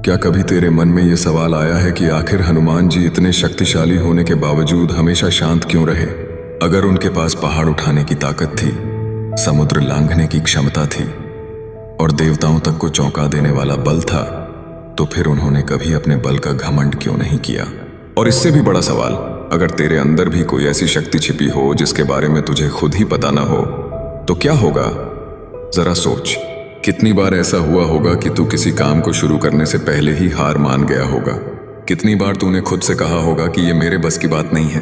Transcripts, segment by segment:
क्या कभी तेरे मन में ये सवाल आया है कि आखिर हनुमान जी इतने शक्तिशाली होने के बावजूद हमेशा शांत क्यों रहे? अगर उनके पास पहाड़ उठाने की ताकत थी, समुद्र लांघने की क्षमता थी और देवताओं तक को चौंका देने वाला बल था, तो फिर उन्होंने कभी अपने बल का घमंड क्यों नहीं किया? और इससे भी बड़ा सवाल, अगर तेरे अंदर भी कोई ऐसी शक्ति छिपी हो जिसके बारे में तुझे खुद ही पता ना हो, तो क्या होगा? जरा सोच, कितनी बार ऐसा हुआ होगा कि तू किसी काम को शुरू करने से पहले ही हार मान गया होगा? कितनी बार तूने खुद से कहा होगा कि ये मेरे बस की बात नहीं है?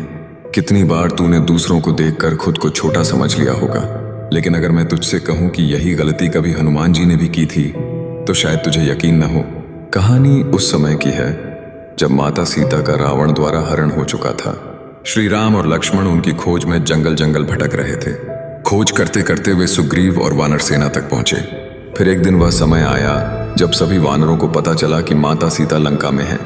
कितनी बार तूने दूसरों को देखकर खुद को छोटा समझ लिया होगा? लेकिन अगर मैं तुझसे कहूं कि यही गलती कभी हनुमान जी ने भी की थी, तो शायद तुझे यकीन न हो। कहानी उस समय की है जब माता सीता का रावण द्वारा हरण हो चुका था। श्री राम और लक्ष्मण उनकी खोज में जंगल जंगल भटक रहे थे। खोज करते करते वे सुग्रीव और वानर सेना तक पहुंचे। फिर एक दिन वह समय आया जब सभी वानरों को पता चला कि माता सीता लंका में है।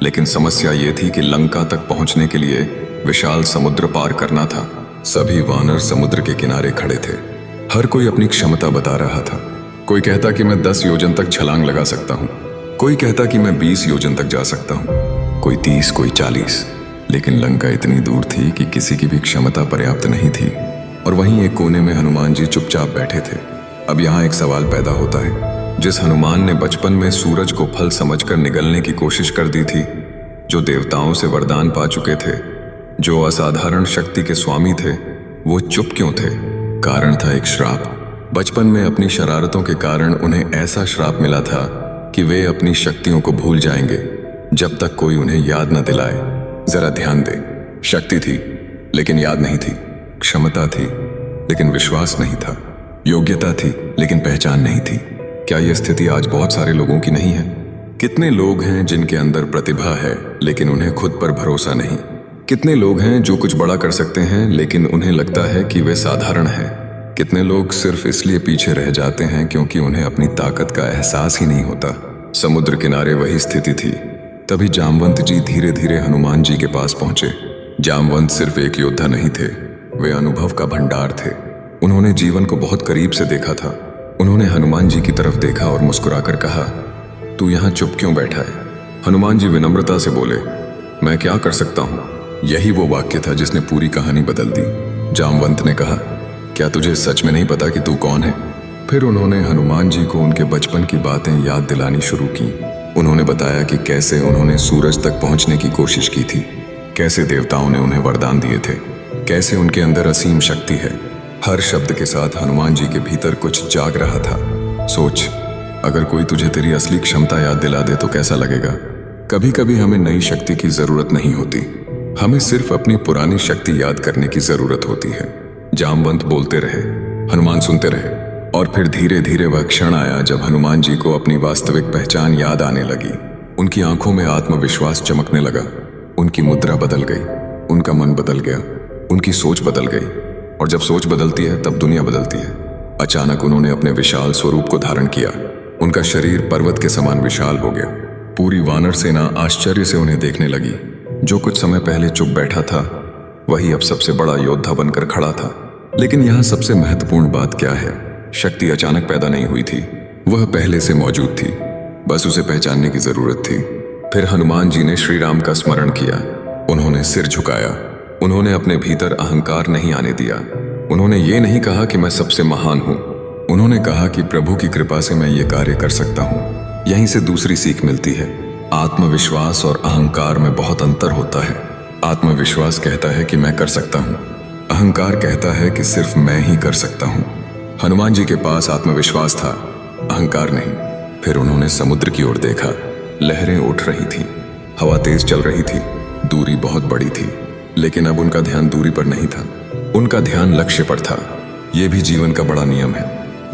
लेकिन समस्या ये थी कि लंका तक पहुंचने के लिए विशाल समुद्र पार करना था। सभी वानर समुद्र के किनारे खड़े थे। हर कोई अपनी क्षमता बता रहा था। कोई कहता कि मैं 10 योजन तक छलांग लगा सकता हूँ, कोई कहता कि मैं 20 योजन तक जा सकता हूँ, कोई 30, कोई 40। लेकिन लंका इतनी दूर थी कि किसी की भी क्षमता पर्याप्त नहीं थी। और वहीं एक कोने में हनुमान जी चुपचाप बैठे थे। अब यहाँ एक सवाल पैदा होता है, जिस हनुमान ने बचपन में सूरज को फल समझकर निगलने की कोशिश कर दी थी, जो देवताओं से वरदान पा चुके थे, जो असाधारण शक्ति के स्वामी थे, वो चुप क्यों थे? कारण था एक श्राप। बचपन में अपनी शरारतों के कारण उन्हें ऐसा श्राप मिला था कि वे अपनी शक्तियों को भूल जाएंगे जब तक कोई उन्हें याद न दिलाए। जरा ध्यान दे, शक्ति थी लेकिन याद नहीं थी, क्षमता थी लेकिन विश्वास नहीं था, योग्यता थी लेकिन पहचान नहीं थी। क्या यह स्थिति आज बहुत सारे लोगों की नहीं है? कितने लोग हैं जिनके अंदर प्रतिभा है लेकिन उन्हें खुद पर भरोसा नहीं? कितने लोग हैं जो कुछ बड़ा कर सकते हैं लेकिन उन्हें लगता है कि वे साधारण हैं? कितने लोग सिर्फ इसलिए पीछे रह जाते हैं क्योंकि उन्हें अपनी ताकत का एहसास ही नहीं होता? समुद्र किनारे वही स्थिति थी। तभी जामवंत जी धीरे धीरे हनुमान जी के पास पहुंचे। जामवंत सिर्फ एक योद्धा नहीं थे, वे अनुभव का भंडार थे। उन्होंने जीवन को बहुत करीब से देखा था। उन्होंने हनुमान जी की तरफ देखा और मुस्कुराकर कहा, तू यहाँ चुप क्यों बैठा है? हनुमान जी विनम्रता से बोले, मैं क्या कर सकता हूँ? यही वो वाक्य था जिसने पूरी कहानी बदल दी। जामवंत ने कहा, क्या तुझे सच में नहीं पता कि तू कौन है? फिर उन्होंने हनुमान जी को उनके बचपन की बातें याद दिलानी शुरू की। उन्होंने बताया कि कैसे उन्होंने सूरज तक पहुंचने की कोशिश की थी, कैसे देवताओं ने उन्हें वरदान दिए थे, कैसे उनके अंदर असीम शक्ति है। हर शब्द के साथ हनुमान जी के भीतर कुछ जाग रहा था। सोच, अगर कोई तुझे तेरी असली क्षमता याद दिला दे तो कैसा लगेगा? कभी कभी हमें नई शक्ति की जरूरत नहीं होती, हमें सिर्फ अपनी पुरानी शक्ति याद करने की जरूरत होती है। जामवंत बोलते रहे, हनुमान सुनते रहे। और फिर धीरे धीरे वह क्षण आया जब हनुमान जी को अपनी वास्तविक पहचान याद आने लगी। उनकी आंखों में आत्मविश्वास चमकने लगा, उनकी मुद्रा बदल गई, उनका मन बदल गया, उनकी सोच बदल गई। और जब सोच बदलती है तब दुनिया बदलती है। अचानक उन्होंने अपने विशाल स्वरूप को धारण किया। उनका शरीर पर्वत के समान विशाल हो गया। पूरी वानर सेना आश्चर्य से उन्हें देखने लगी। जो कुछ समय पहले चुप बैठा था, वही अब सबसे बड़ा योद्धा बनकर खड़ा था। लेकिन यहाँ सबसे महत्वपूर्ण बात क्या है? शक्ति अचानक पैदा नहीं हुई थी, वह पहले से मौजूद थी, बस उसे पहचानने की जरूरत थी। फिर हनुमान जी ने श्री राम का स्मरण किया। उन्होंने सिर झुकाया। उन्होंने अपने भीतर अहंकार नहीं आने दिया। उन्होंने ये नहीं कहा कि मैं सबसे महान हूँ। उन्होंने कहा कि प्रभु की कृपा से मैं ये कार्य कर सकता हूँ। यहीं से दूसरी सीख मिलती है, आत्मविश्वास और अहंकार में बहुत अंतर होता है। आत्मविश्वास कहता है कि मैं कर सकता हूँ, अहंकार कहता है कि सिर्फ मैं ही कर सकता हूँ। हनुमान जी के पास आत्मविश्वास था, अहंकार नहीं। फिर उन्होंने समुद्र की ओर देखा। लहरें उठ रही थीं, हवा तेज चल रही थी, दूरी बहुत बड़ी थी। लेकिन अब उनका ध्यान दूरी पर नहीं था, उनका ध्यान लक्ष्य पर था। यह भी जीवन का बड़ा नियम है।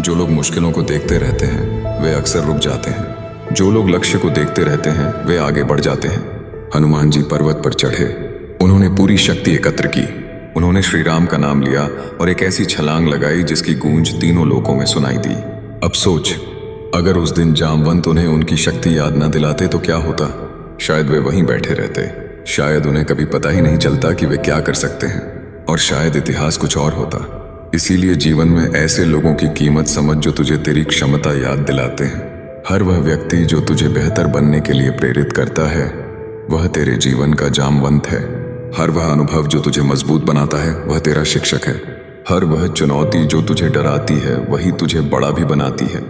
जो लोग मुश्किलों को देखते रहते हैं वे अक्सर रुक जाते हैं, जो लोग लक्ष्य को देखते रहते हैं वे आगे बढ़ जाते हैं। हनुमान जी पर्वत पर चढ़े। उन्होंने पूरी शक्ति एकत्र की। उन्होंने श्री राम का नाम लिया और एक ऐसी छलांग लगाई जिसकी गूंज तीनों लोकों में सुनाई दी। अब सोच, अगर उस दिन जामवंत उन्हें उनकी शक्ति याद न दिलाते तो क्या होता? शायद वे वहीं बैठे रहते, शायद उन्हें कभी पता ही नहीं चलता कि वे क्या कर सकते हैं, और शायद इतिहास कुछ और होता। इसीलिए जीवन में ऐसे लोगों की कीमत समझ जो तुझे तेरी क्षमता याद दिलाते हैं। हर वह व्यक्ति जो तुझे बेहतर बनने के लिए प्रेरित करता है वह तेरे जीवन का जामवंत है। हर वह अनुभव जो तुझे मजबूत बनाता है वह तेरा शिक्षक है। हर वह चुनौती जो तुझे डराती है वही तुझे बड़ा भी बनाती है।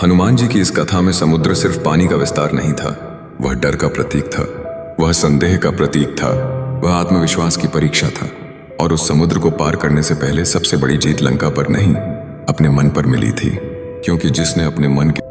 हनुमान जी की इस कथा में समुद्र सिर्फ पानी का विस्तार नहीं था, वह डर का प्रतीक था, वह संदेह का प्रतीक था, वह आत्मविश्वास की परीक्षा था। और उस समुद्र को पार करने से पहले सबसे बड़ी जीत लंका पर नहीं, अपने मन पर मिली थी, क्योंकि जिसने अपने मन की